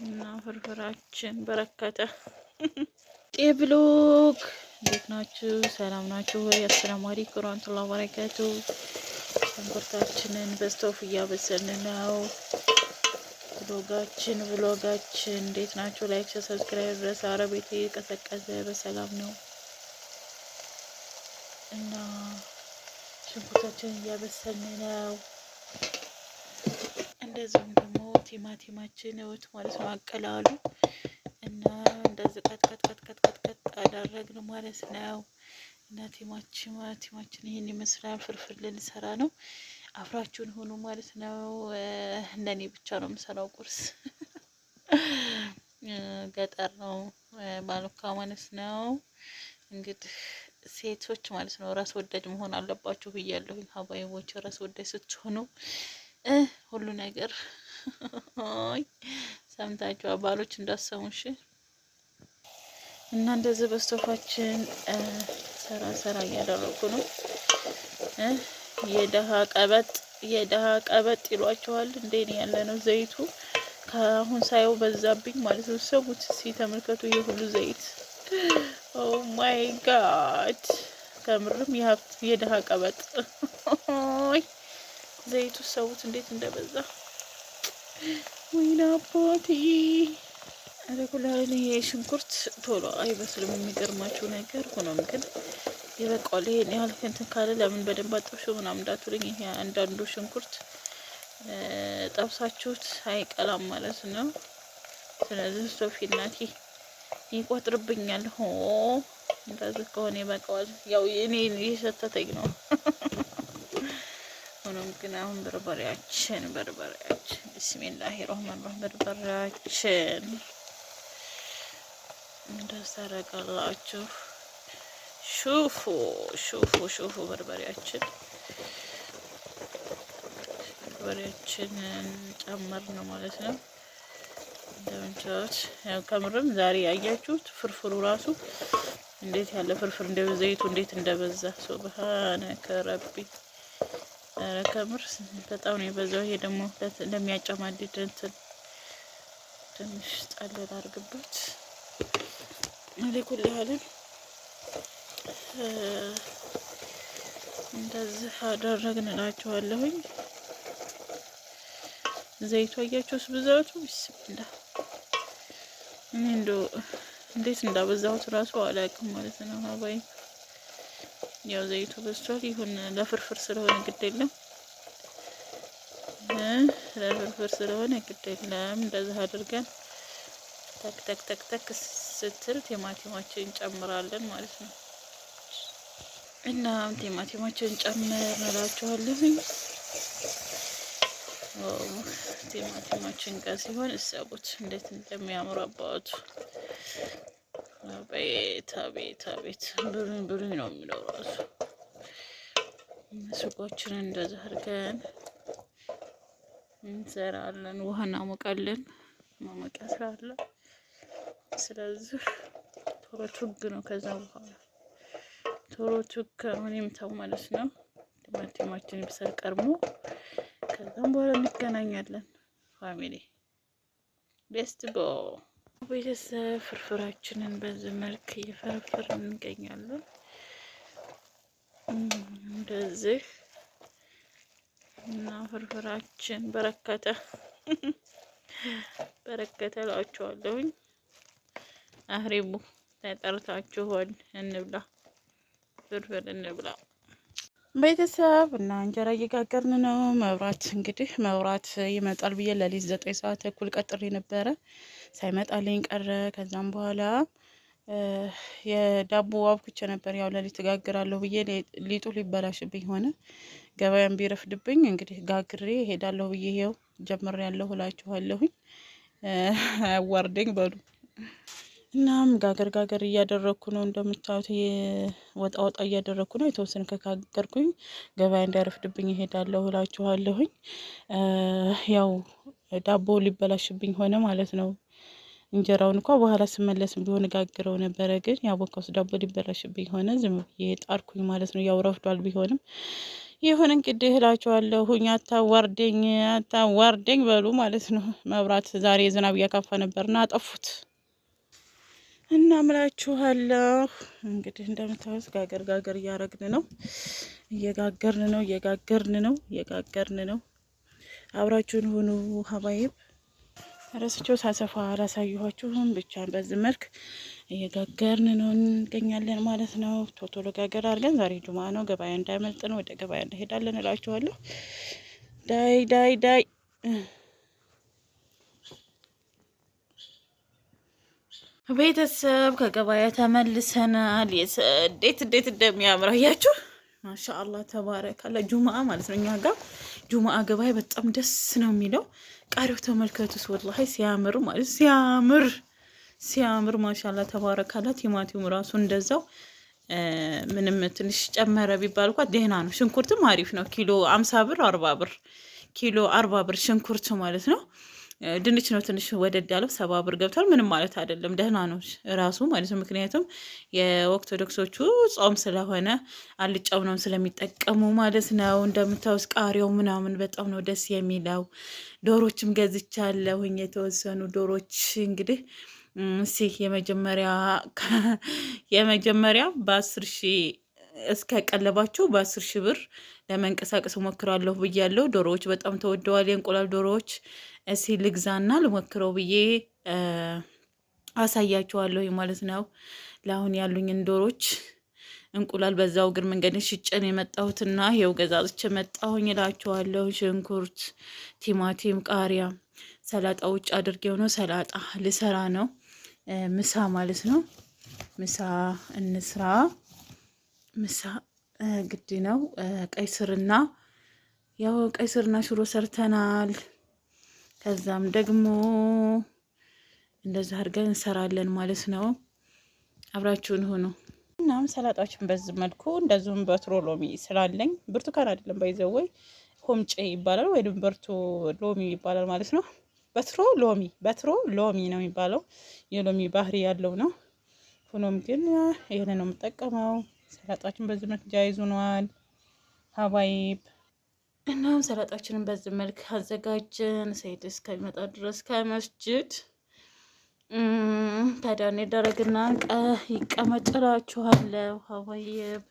እና ፍርፍራችን በረከተ። ጤብሎግ እንዴት ናችሁ? ሰላም ናችሁ ወይ? አሰላሙ አለይኩም ወራህመቱላሂ ወበረካቱ። ሽንኩርታችንን በስቶፍ እያበሰልን ነው። ብሎጋችን እንዴት ናችሁ? ላይክ ሰብስክራይብ ድረስ አረቤቴ ቀዘቀዘ በሰላም ነው እና ሽንኩርታችንን እያበሰልን ነው። እንደዚሁም ደግሞ ቲማቲማችን እውት ማለት ነው አቀላሉ እና እንደዚህ ቀጥቀጥ አደረግን ማለት ነው። እና ቲማችን ይሄን ይመስላል። ፍርፍር ልንሰራ ነው። አብራችሁን ሆኑ ማለት ነው። እንደኔ ብቻ ነው የምሰራው ቁርስ። ገጠር ነው ባሉካ ማለት ነው። እንግዲህ ሴቶች ማለት ነው ራስ ወዳድ መሆን አለባችሁ ብያለሁ። ሀባይቦች ራስ ወዳድ ስትሆኑ ሁሉ ነገር ሰምታችሁ አባሎች እንዳሰሙሽ እና እንደዚህ በስቶፋችን ሰራ እያደረጉ ነው። የደሃ ቀበጥ ይሏቸዋል። እንዴት ያለ ነው ዘይቱ። ከአሁን ሳየው በዛብኝ ማለት ነው። ሰቡት ሲተመልከቱ የሁሉ ዘይት ኦ ማይ ጋድ። ከምርም የደሃ ቀበጥ ዘይቱ ሰቡት እንዴት እንደበዛ ወይና አባቴ። አለኩላን የሽንኩርት ቶሎ አይበስልም የሚገርማችሁ ነገር። ሆኖም ግን ይበቃዋል። ይሄን ያህል እንትን ካለ ለምን በደንብ አጥብሽው ምናምን እንዳትሉኝ። ይሄ አንዳንዱ ሽንኩርት ጠብሳችሁት አይቀላም ማለት ነው። ስለዚህ ሶፊ እናቴ ይቆጥርብኛል። እንደዚህ ከሆነ ይበቃዋል። ያው እኔ እየሸተተኝ ነው። ሆኖም ግን አሁን በርበሬያችን ቢስሚላሂ ረህማን ረሂም በርበሬያችን እንደሰረቀላችሁ ሹፉ በርበሬያችንን ጨመር ነው ማለት ነው። እንደምታዩት ያው ከምርም ዛሬ ያያችሁት ፍርፍሩ ራሱ እንዴት ያለ ፍርፍር እንደበዛ ዘይቱ እንዴት እንደበዛ ሱብሃነከ ረቢ። ከምር በጣም ነው የበዛው። ይሄ ደግሞ ለሚያጨማድድ እንትን ትንሽ ጣል አድርግበት አለኩል ያለን እንደዚህ አደረግን እላችኋለሁኝ። ዘይቱ አያችሁስ ብዛቱ ቢስሚላ። እኔ እንደው እንዴት እንዳበዛሁት ራሱ አላውቅም ማለት ነው። ሀባይ ያው ዘይቱ በዝቷል። ይሁን ለፍርፍር ስለሆነ ግድ የለም። ለፍርፍር ስለሆነ ግድ የለም። እንደዚህ አድርገን ተክ ስትል ቲማቲማችን እንጨምራለን ማለት ነው። እና ቲማቲማችን ጨምር እላችኋለሁኝ። ቲማቲማችን ጋር ሲሆን እሰቡት እንዴት እንደሚያምር አባቱ። አቤት ብሉኝ ነው የሚለው ራሱ። ሱቆችን እንደዚህ አድርገን እንሰራለን። ውሃ እናሞቃለን። ማሞቂያ ስራ አለ። ስለዚህ ቶሎ ቱግ ነው። ከዛ በኋላ ቶሎ ቱግ አሁን የምታው ማለት ነው። ቲማቲማችን ይብሰል ቀርሞ ከዛም በኋላ እንገናኛለን። ፋሚሊ ቤስት ጎ ቤተሰብ ፍርፍራችንን በዚህ መልክ እየፈረፈርን እንገኛለን። እንደዚህ እና ፍርፍራችን በረከተ እላችኋለሁኝ። አህሪቡ ተጠርታችኋል። እንብላ፣ ፍርፍር እንብላ ቤተሰብ። እና እንጀራ እየጋገርን ነው። መብራት ይመጣል ብዬ ለሊት 9 ሰዓት ተኩል ቀጥሬ ነበረ። ሳይመጣልኝ ቀረ። ከዛም በኋላ የዳቦ አብኩቼ ነበር። ያው ለሊት ጋግራለሁ ብዬ ሊጡ ሊበላሽብኝ ሆነ። ገበያም ቢረፍድብኝ እንግዲህ ጋግሬ ሄዳለሁ ብዬ ይኸው ጀምሬያለሁ እላችኋለሁኝ። አያዋርደኝ በሉ። እናም ጋገር እያደረኩ ነው። እንደምታዩት ወጣ እያደረኩ ነው። የተወሰነ ከጋገርኩኝ ገበያ እንዳይረፍድብኝ እሄዳለሁ እላችኋለሁኝ። ያው ዳቦ ሊበላሽብኝ ሆነ ማለት ነው። እንጀራውን እንኳ በኋላ ስመለስም ቢሆን ጋግረው ነበረ፣ ግን ያቦካውስ ዳቦ ሊበላሽብኝ ሆነ። ዝም ብዬ ጣርኩኝ ማለት ነው። ያው ረፍዷል ቢሆንም ይሁን እንግዲህ እላችኋለሁኝ። አታዋርደኝ በሉ ማለት ነው። መብራት ዛሬ ዝናብ እያካፋ ነበርና አጠፉት እና ምላችኋለሁ እንግዲህ እንደምታዩት ጋገር እያረግን ነው። እየጋገርን ነው። አብራችሁን ሁኑ ሀባይብ። ረስቸው ሳሰፋ አላሳየኋችሁም። ብቻን በዚህ መልክ እየጋገርን ነው እንገኛለን ማለት ነው። ቶሎ ጋገር አድርገን ዛሬ ጁማ ነው፣ ገበያ እንዳይመልጥን ወደ ገበያ እንሄዳለን እላችኋለሁ። ዳይ ቤተሰብ ከገበያ ተመልሰናል። እንዴት እንደሚያምር አያችሁ። ማሻአላህ ተባረካላ። ጁማአ ማለት ነው። እኛ ጋር ጁማአ ገበያ በጣም ደስ ነው የሚለው። ቃሪው ተመልከቱስ ወላሂ ሲያምር ማለት ሲያምር ማሻአላህ ተባረካላ። ቲማቲሙ ራሱ እንደዛው ምንም ትንሽ ጨመረ ቢባል እንኳን ደህና ነው። ሽንኩርትም አሪፍ ነው። ኪሎ 50 ብር 40 ብር ኪሎ 40 ብር ሽንኩርት ማለት ነው። ድንች ነው ትንሽ ወደድ ያለው 70 ብር ገብቷል። ምንም ማለት አይደለም፣ ደህና ነው ራሱ ማለት ነው። ምክንያቱም የኦርቶዶክሶቹ ጾም ስለሆነ አልጫው ነው ስለሚጠቀሙ ማለት ነው። እንደምታውስ ቃሪያው ምናምን በጣም ነው ደስ የሚለው። ዶሮችም ገዝቻለሁኝ የተወሰኑ ዶሮች እንግዲህ የመጀመሪያ በ10 ሺህ እስከ ቀለባቸው በ10 ሺህ ብር ለመንቀሳቀስ ሞክራለሁ ብያለሁ። ዶሮዎች በጣም ተወደዋል። የእንቁላል ዶሮዎች ልግዛና ልሞክረው ብዬ አሳያችኋለሁ ማለት ነው። ለአሁን ያሉኝን ዶሮች እንቁላል በዛው እግር መንገድ ሽጨን የመጣሁትና ይኸው ገዛዝቼ መጣሁኝ እላችኋለሁ። ሽንኩርት፣ ቲማቲም፣ ቃሪያ፣ ሰላጣ ውጭ አድርጌው ነው። ሰላጣ ልሰራ ነው። ምሳ ማለት ነው። ምሳ እንስራ። ምሳ ግድ ነው። ቀይ ስርና ሽሮ ሰርተናል። ከዛም ደግሞ እንደዛ አድርገን እንሰራለን ማለት ነው። አብራችሁን ሆኖ እናም ሰላጣችን በዚህ መልኩ እንደዚሁም በትሮ ሎሚ ስላለኝ ብርቱካን አይደለም ባይዘወይ ሆምጬ ይባላል ወይም በርቶ ሎሚ ይባላል ማለት ነው። በትሮ ሎሚ ነው የሚባለው። የሎሚ ባህሪ ያለው ነው። ሆኖም ግን ይሄን ነው የምጠቀመው። ሰላጣችን በዚህ መልክ ጃይዙናል ሀባይብ። እናም ሰላጣችንን በዚህ መልክ አዘጋጀን። ሰይድ እስከሚመጣ ድረስ ከመስጅድ ታዲያ እኔ ደረግና ይቀመጥላችኋለሁ ሀባይብ።